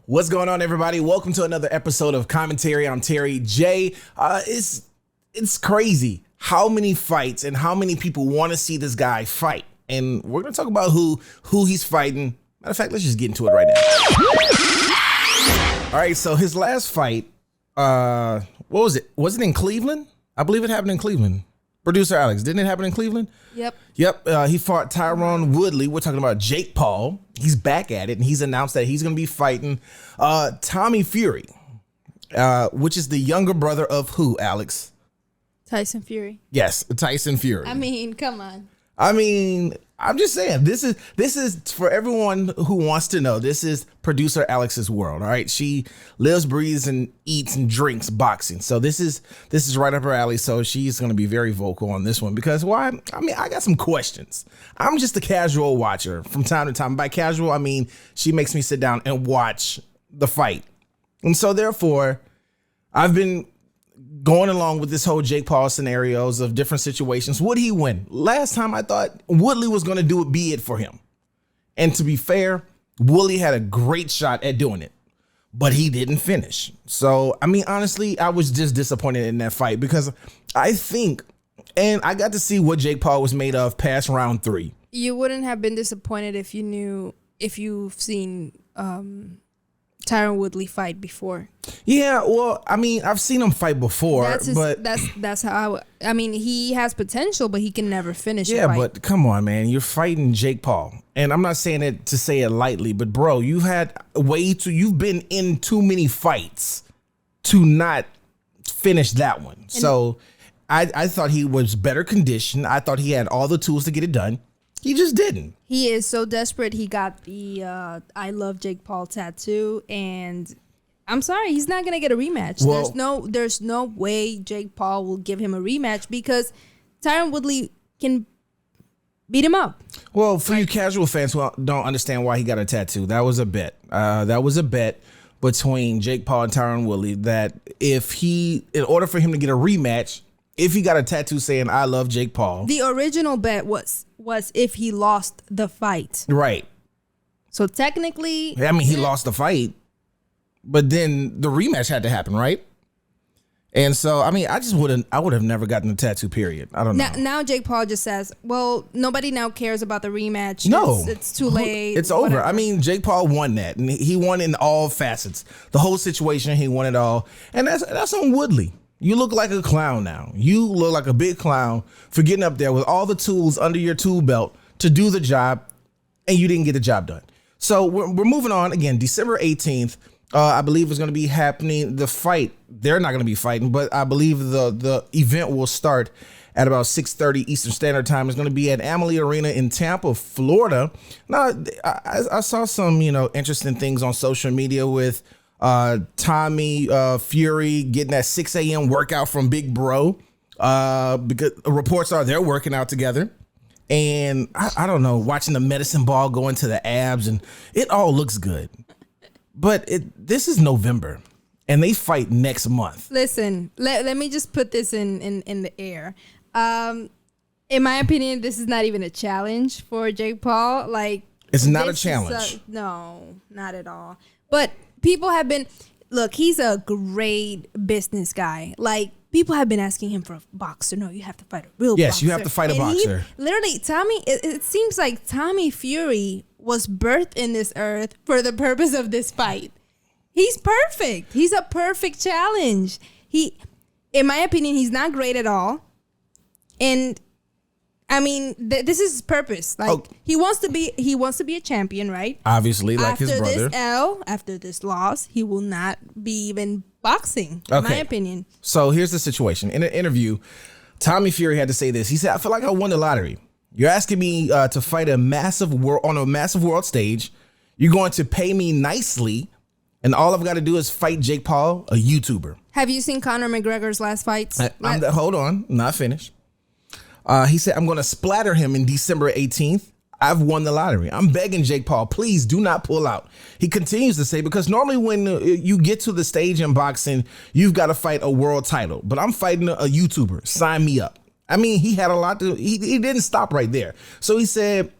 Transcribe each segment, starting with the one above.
What's going on, everybody? Welcome to another episode of Commentary. I'm Terry J. It's crazy how many fights and how many people want to see this guy fight. And we're going to talk about who he's fighting. Matter of fact, let's just get into it right now. All right, so his last fight, what was it? Was it in Cleveland? I believe it happened in Cleveland. Producer Alex, didn't it happen in Cleveland? Yep. He fought Tyron Woodley. We're talking about Jake Paul. He's back at it, and he's announced that he's going to be fighting Tommy Fury, which is the younger brother of who, Alex? Tyson Fury. Yes, Tyson Fury. I mean, come on. I'm just saying, this is for everyone who wants to know. This is producer Alex's world. All right, she lives, breathes, and eats and drinks boxing. So this is right up her alley. So she's going to be very vocal on this one because why? I mean, I got some questions. I'm just a casual watcher from time to time. By casual, I mean she makes me sit down and watch the fight, and so therefore, I've been going along with this whole Jake Paul scenarios of different situations. Would he win? Last time I thought Woodley was going to be it for him. And to be fair, Woodley had a great shot at doing it, but he didn't finish. So, I mean, honestly, I was just disappointed in that fight because I think, and I got to see what Jake Paul was made of past round 3. You wouldn't have been disappointed if you've seen Tyron Woodley fight before. Yeah, well, I mean, I've seen him fight before, that's how I mean, he has potential, but he can never finish. Yeah, fight. But come on, man, you're fighting Jake Paul, and I'm not saying it to say it lightly, but bro, you've been in too many fights to not finish that one. So I thought he was better conditioned. I thought he had all the tools to get it done. He just didn't. He is so desperate. He got the I love Jake Paul tattoo, and I'm sorry, he's not gonna get a rematch. Well, there's no way Jake Paul will give him a rematch because Tyron Woodley can beat him up. Well, for you casual fans who don't understand why he got a tattoo, that was a bet. That was a bet between Jake Paul and Tyron Woodley that in order for him to get a rematch, if he got a tattoo saying I love Jake Paul. The original bet was if he lost the fight. Right. So technically, I mean, he lost the fight, but then the rematch had to happen, right? And so, I mean, I would have never gotten a tattoo, period. I don't know. Now Jake Paul just says, well, nobody now cares about the rematch. No. It's too late. It's over. I mean, Jake Paul won that, and he won in all facets. The whole situation, he won it all. And that's on Woodley. You look like a clown now. You look like a big clown for getting up there with all the tools under your tool belt to do the job, and you didn't get the job done. So we're moving on. Again, December 18th, I believe is going to be happening. The fight, they're not going to be fighting, but I believe the event will start at about 6:30 Eastern Standard Time. It's going to be at Amalie Arena in Tampa, Florida. Now, I saw some, interesting things on social media with Tommy Fury getting that 6 a.m. workout from Big Bro because reports are they're working out together. And I don't know, watching the medicine ball go into the abs, and it all looks good. But this is November, and they fight next month. Listen, let me just put this in the air. In my opinion, this is not even a challenge for Jake Paul. It's not a challenge. No, not at all. But people have been, look, he's a great business guy. People have been asking him for a boxer. No, you have to fight a real boxer. Yes, you have to fight a boxer. Literally, it seems like Tommy Fury was birthed in this earth for the purpose of this fight. He's perfect. He's a perfect challenge. In my opinion, he's not great at all. And I mean, this is his purpose. He wants to be a champion, right? Obviously, like his brother. After this loss, he will not be even boxing, in my opinion. So here's the situation. In an interview, Tommy Fury had to say this. He said, I feel like I won the lottery. You're asking me to fight on a massive world stage. You're going to pay me nicely, and all I've got to do is fight Jake Paul, a YouTuber. Have you seen Conor McGregor's last fights? Hold on, not finished. He said, I'm going to splatter him in December 18th. I've won the lottery. I'm begging Jake Paul, please do not pull out. He continues to say, because normally when you get to the stage in boxing, you've got to fight a world title. But I'm fighting a YouTuber. Sign me up. I mean, he had a lot to, he didn't stop right there. So he said,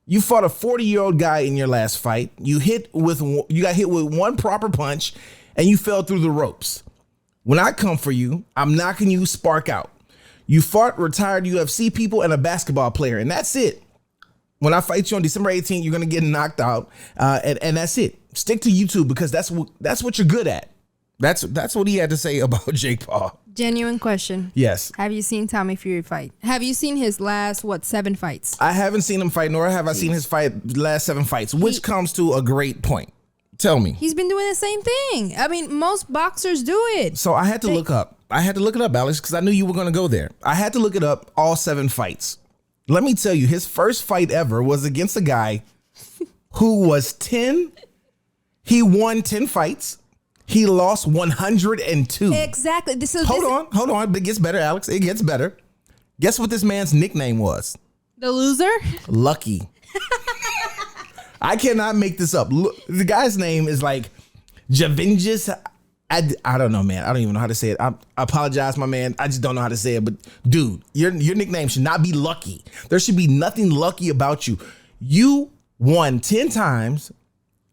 You fought a 40-year-old guy in your last fight. You got hit with one proper punch, and you fell through the ropes. When I come for you, I'm knocking you spark out. You fought retired UFC people and a basketball player, and that's it. When I fight you on December 18th, you're gonna get knocked out, and that's it. Stick to YouTube because that's what you're good at. That's what he had to say about Jake Paul. Genuine question. Yes. Have you seen Tommy Fury fight? Have you seen his last 7 fights? I haven't seen him fight, nor have I seen his last 7 fights, which comes to a great point. Tell me. He's been doing the same thing. I mean, most boxers do it. So I had to look up. I had to look it up, Alex, because I knew you were going to go there. I had to look it up, all 7 fights. Let me tell you, his first fight ever was against a guy who was 10. He won 10 fights. He lost 102. Exactly. Hold on. It gets better, Alex. It gets better. Guess what this man's nickname was? The loser? Lucky. I cannot make this up. Look, the guy's name is like Javinges. I don't know, man. I don't even know how to say it. I apologize, my man. I just don't know how to say it. But dude, your nickname should not be Lucky. There should be nothing lucky about you. You won 10 times.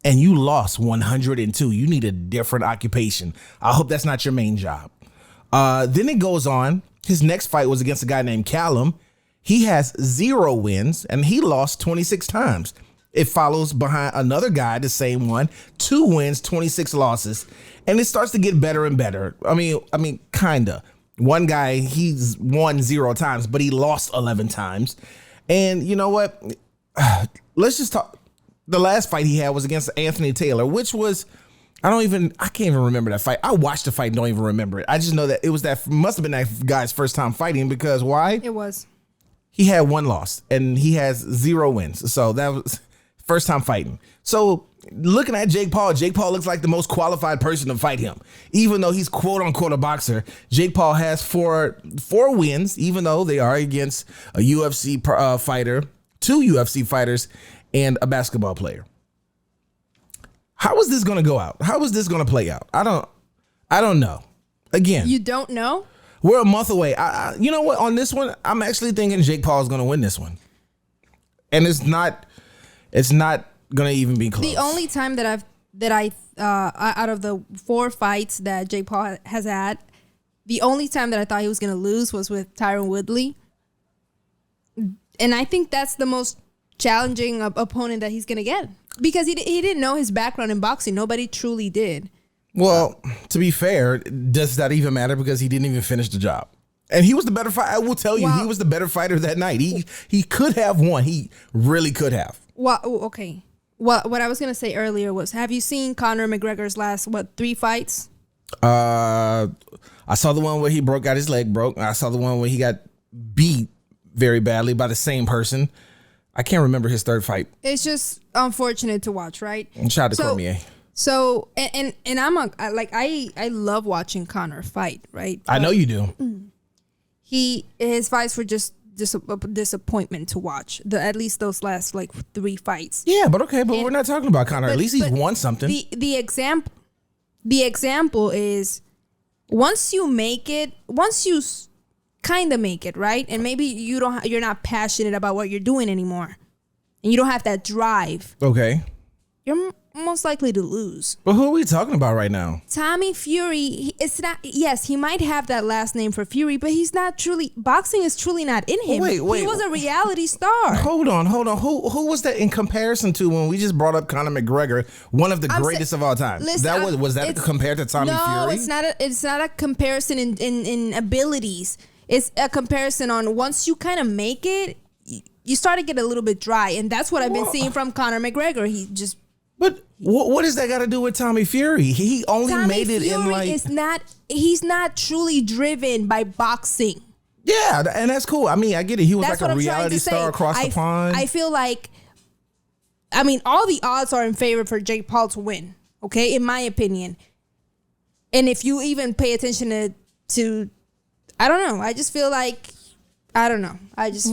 And you lost 102. You need a different occupation. I hope that's not your main job. Then it goes on. His next fight was against a guy named Callum. He has 0 wins and he lost 26 times. It follows behind another guy, the same one, 2 wins, 26 losses. And it starts to get better and better. I mean, kinda. One guy, he's won 0 times, but he lost 11 times. And you know what? Let's just talk. The last fight he had was against Anthony Taylor, which was, I can't even remember that fight. I watched the fight and don't even remember it. I just know that must have been that guy's first time fighting because why? It was. He had 1 loss and he has 0 wins. So that was first time fighting. So looking at Jake Paul looks like the most qualified person to fight him. Even though he's quote unquote a boxer, Jake Paul has 4 wins, even though they are against a UFC fighter, 2 UFC fighters, and a basketball player. How is this going to go out? How is this going to play out? I don't know. Again, you don't know? We're a month away. You know what? On this one, I'm actually thinking Jake Paul is going to win this one, and it's not going to even be close. The only time that I out of the 4 fights that Jake Paul has had, the only time that I thought he was going to lose was with Tyron Woodley, and I think that's the most challenging opponent that he's gonna get because he didn't know his background in boxing. Nobody truly did. Well, to be fair, does that even matter because he didn't even finish the job? And he was the better fighter. I will tell you, he was the better fighter that night. He could have won. He really could have. Well, okay. What I was gonna say earlier was, have you seen Conor McGregor's last 3 fights? I saw the one where he got his leg broke. I saw the one where he got beat very badly by the same person. I can't remember his 3rd fight. It's just unfortunate to watch, right? And shout out to Cormier. So and I love watching Conor fight, right? I know you do. His fights were just a disappointment to watch. At least those last 3 fights. Yeah, but we're not talking about Conor. At least he's won something. The example is once you kind of make it, right? And maybe you're not passionate about what you're doing anymore, and you don't have that drive. Okay. You're most likely to lose. But who are we talking about right now? Tommy Fury. It's not. Yes, he might have that last name for Fury, but he's not truly. Boxing is truly not in him. Wait. He was a reality star. Hold on. Who was that in comparison to when we just brought up Conor McGregor, one of the greatest of all time? Listen, was that compared to Tommy Fury? No, it's not a comparison in abilities. It's a comparison on once you kind of make it, you start to get a little bit dry. And that's what I've been seeing from Conor McGregor. He just... But what does that got to do with Tommy Fury? He only made it in he's not truly driven by boxing. Yeah, and that's cool. I mean, I get it. He was like a reality star across the pond. I feel like, all the odds are in favor for Jake Paul to win, okay, in my opinion. And if you even pay attention to I don't know. I just feel like, I don't know. I just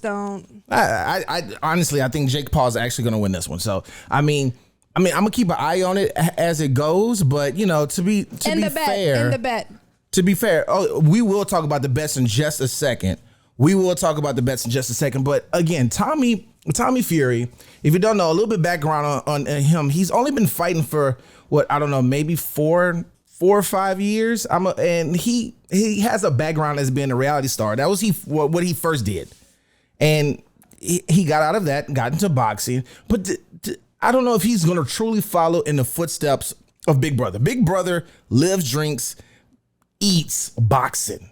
don't. I honestly, I think Jake Paul's actually going to win this one. So, I mean, I'm going to keep an eye on it as it goes. But, to be fair. To be fair, we will talk about the bets in just a second. But again, Tommy Tommy Fury, if you don't know, a little bit background on him, he's only been fighting for what, I don't know, maybe four or 5 years. And he has a background as being a reality star. That was what he first did. And he got out of that, got into boxing. But I don't know if he's going to truly follow in the footsteps of Big Brother. Big Brother lives, drinks, eats boxing.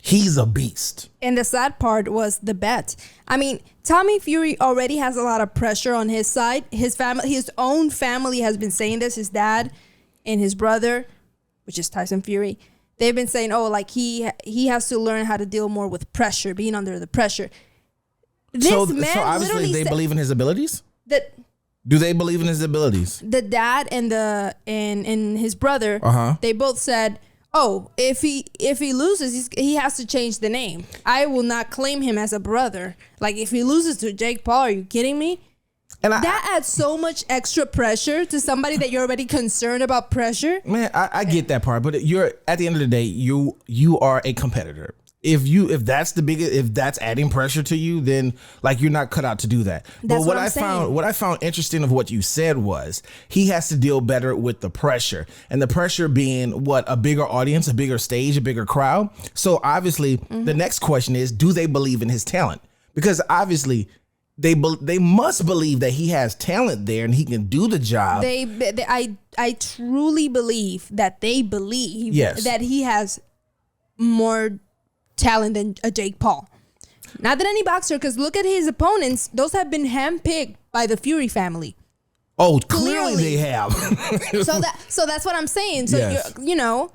He's a beast. And the sad part was the bet. I mean, Tommy Fury already has a lot of pressure on his side. His family, his own family has been saying this. His dad and his brother, which is Tyson Fury, they've been saying, oh, like he has to learn how to deal more with pressure, being under the pressure. So obviously they believe in his abilities? Do they believe in his abilities? The dad and his brother, they both said, oh, if he loses, he has to change the name. I will not claim him as a brother. Like, if he loses to Jake Paul, are you kidding me? And that adds so much extra pressure to somebody that you're already concerned about pressure. Man, I get that part, but you're at the end of the day, you are a competitor. If that's adding pressure to you, then like you're not cut out to do that. That's but what I found interesting of what you said was he has to deal better with the pressure, and the pressure being what, a bigger audience, a bigger stage, a bigger crowd. So obviously the next question is, do they believe in his talent? Because obviously they must believe that he has talent there and he can do the job. I truly believe that they believe that he has more talent than a Jake Paul. Not that any boxer, because look at his opponents; those have been handpicked by the Fury family. Oh, clearly they have. so that's what I'm saying. So you know,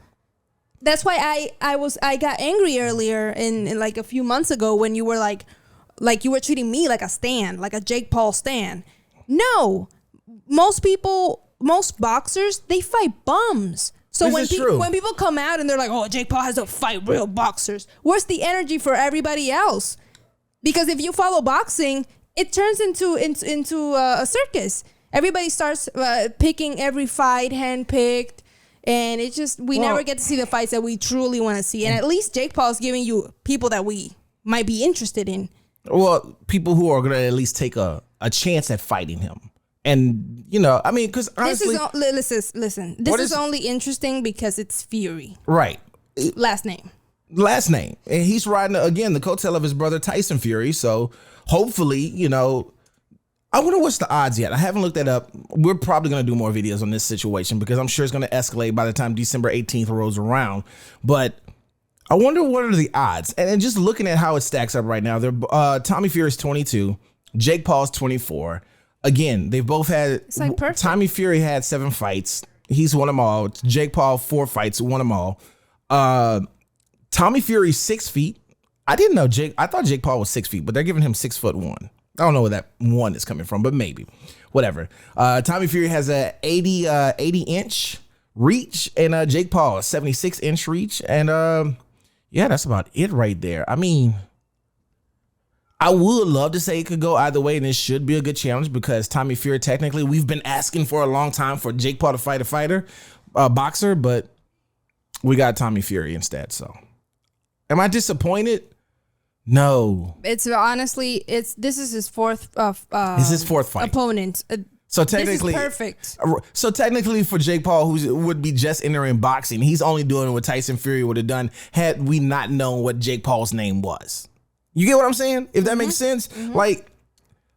that's why I got angry earlier in like a few months ago when you were like you were treating me like a stan, like a Jake Paul stan. No, most boxers, they fight bums. So when people come out and they're like, oh, Jake Paul has to fight real boxers, where's the energy for everybody else? Because if you follow boxing, it turns into a circus. Everybody starts picking every fight, handpicked, and it just, we never get to see the fights that we truly want to see. And at least Jake Paul's giving you people that we might be interested in. Well, people who are going to at least take a chance at fighting him. And, you know, I mean, because honestly... Listen. This is only interesting because it's Fury. Right. Last name. And he's riding, again, the coattail of his brother Tyson Fury. So hopefully, you know... I wonder what's the odds yet. I haven't looked that up. We're probably going to do more videos on this situation because I'm sure it's going to escalate by the time December 18th rolls around. But I wonder what are the odds. And just looking at how it stacks up right now, Tommy Fury's 22. Jake Paul's 24. Again, they've both had... It's like perfect. Tommy Fury had 7 fights. He's won them all. Jake Paul, 4 fights, won them all. Tommy Fury's 6 feet. I didn't know I thought Jake Paul was 6 feet, but they're giving him 6'1". I don't know where that 1 is coming from, but maybe. Whatever. Tommy Fury has a 80-inch reach, and Jake Paul a 76-inch reach. And yeah, that's about it right there. I mean... I would love to say it could go either way, and it should be a good challenge because Tommy Fury, technically, we've been asking for a long time for Jake Paul to fight a boxer, but we got Tommy Fury instead. So, am I disappointed? No. It's honestly, this is his fourth. It's his 4th fight opponent. So technically, this is perfect. So technically, for Jake Paul, who would be just entering boxing, he's only doing what Tyson Fury would have done had we not known what Jake Paul's name was. You get what I'm saying? If that makes sense? Like,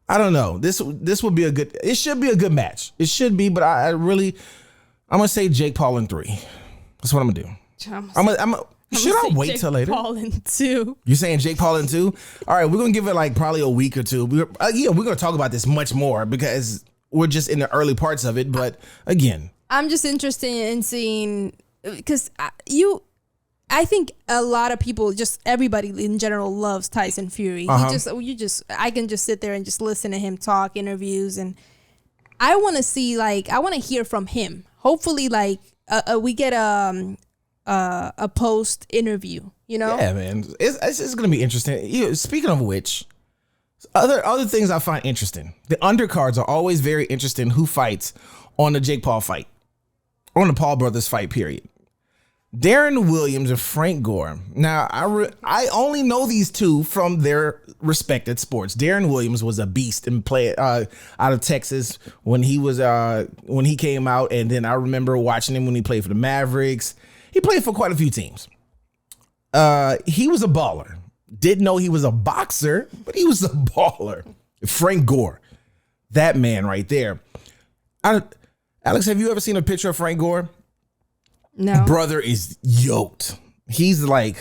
I don't know. This would be it should be a good match. It should be, but I'm going to say Jake Paul in 3. That's what I'm going to do. Should I wait till later? Jake Paul in 2. You're saying Jake Paul in 2? All right, we're going to give it like probably a week or 2. We're going to talk about this much more because we're just in the early parts of it. But again, I'm just interested in seeing, because I think a lot of people, just everybody in general, loves Tyson Fury. I can just sit there and just listen to him talk, interviews, and I want to see, I want to hear from him. Hopefully, we get a post interview. You know? Yeah, man, it's gonna be interesting. Speaking of which, other things I find interesting. The undercards are always very interesting. Who fights on the Jake Paul fight, or on the Paul brothers fight? Period. Darren Williams and Frank Gore. Now, I only know these two from their respected sports. Darren Williams was a beast and played out of Texas when he came out, and then I remember watching him when he played for the Mavericks. He played for quite a few teams. He was a baller. Didn't know he was a boxer, but he was a baller. Frank Gore, that man right there. Alex, have you ever seen a picture of Frank Gore? No. Brother is yoked. He's like,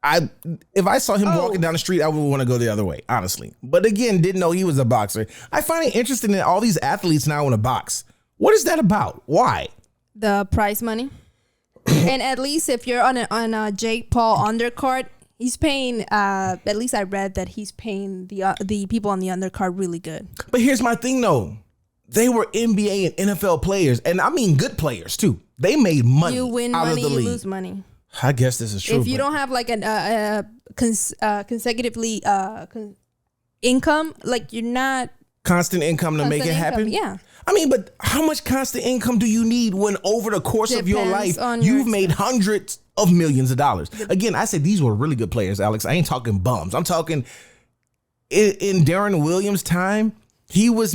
if I saw him walking down the street, I would want to go the other way, honestly. But again, didn't know he was a boxer. I find it interesting that all these athletes now want to box. What is that about? Why? The prize money. And at least if you're on a Jake Paul undercard, he's paying. At least I read that he's paying the people on the undercard really good. But here's my thing, though. They were NBA and NFL players, and I mean good players too. They made money. You win out money, of the you league. lose money. I guess this is true. If you don't have like consecutively income, like you're not constant income to make it happen. Yeah. I mean, but how much constant income do you need when over the course of your life you've made hundreds of millions of dollars? Again, I said these were really good players, Alex. I ain't talking bums. I'm talking in Darren Williams' time. He was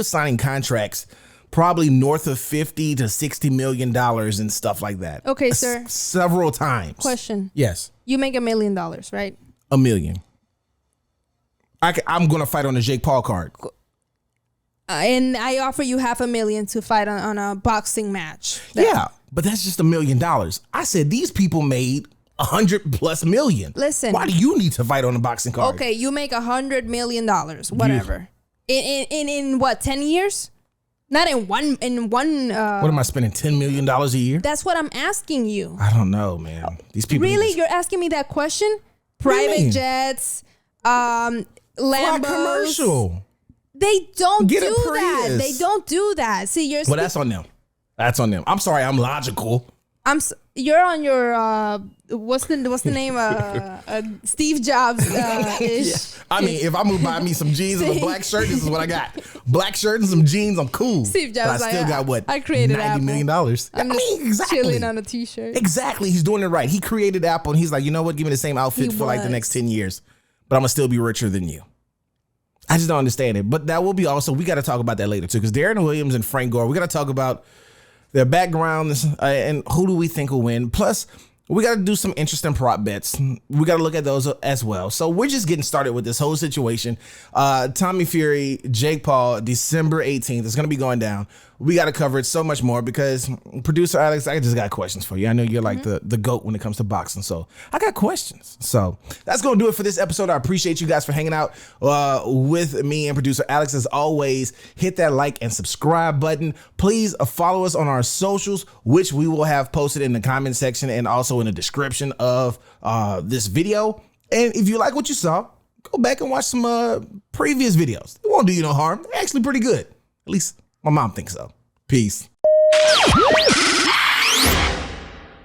signing contracts probably north of $50 to $60 million and stuff like that. Okay, sir. Several times. Question. Yes. You make $1 million, right? $1 million. I'm going to fight on the Jake Paul card. And I offer you $500,000 to fight on a boxing match. Yeah, but that's just $1 million. I said these people made 100+ million. Listen. Why do you need to fight on a boxing card? Okay, you make $100 million, whatever. In what, 10 years? Not in one. What am I spending $10 million a year? That's what I'm asking you. I don't know, man. These people really, you're asking me that question? Private jets, Lambos. Commercial. They don't Get do a that. Prius. They don't do that. See, you're. Well, that's on them. That's on them. I'm sorry. I'm logical. You're on your what's the name Steve Jobs ish. Yeah. I mean, if I'm gonna buy me some jeans and a black shirt, this is what I got. Black shirt and some jeans, I'm cool. Steve Jobs, but I still got what? I created $90 Apple. million. I'm exactly. chilling on a t-shirt. Exactly. He's doing it right. He created Apple, and he's like, you know what? Give me the same outfit for like the next 10 years, but I'm gonna still be richer than you. I just don't understand it. But that will be also, we got to talk about that later too, because Darren Williams and Frank Gore, we got to talk about their backgrounds and who do we think will win. Plus, we got to do some interesting prop bets. We got to look at those as well. So we're just getting started with this whole situation. Tommy Fury, Jake Paul, December 18th. It's going to be going down. We got to cover it so much more because producer Alex, I just got questions for you. I know you're like the GOAT when it comes to boxing. So I got questions. So that's going to do it for this episode. I appreciate you guys for hanging out with me and producer Alex. As always, hit that like and subscribe button. Please follow us on our socials, which we will have posted in the comment section and also in the description of this video. And if you like what you saw, go back and watch some previous videos. It won't do you no harm. They're actually pretty good. At least my mom thinks so. Peace.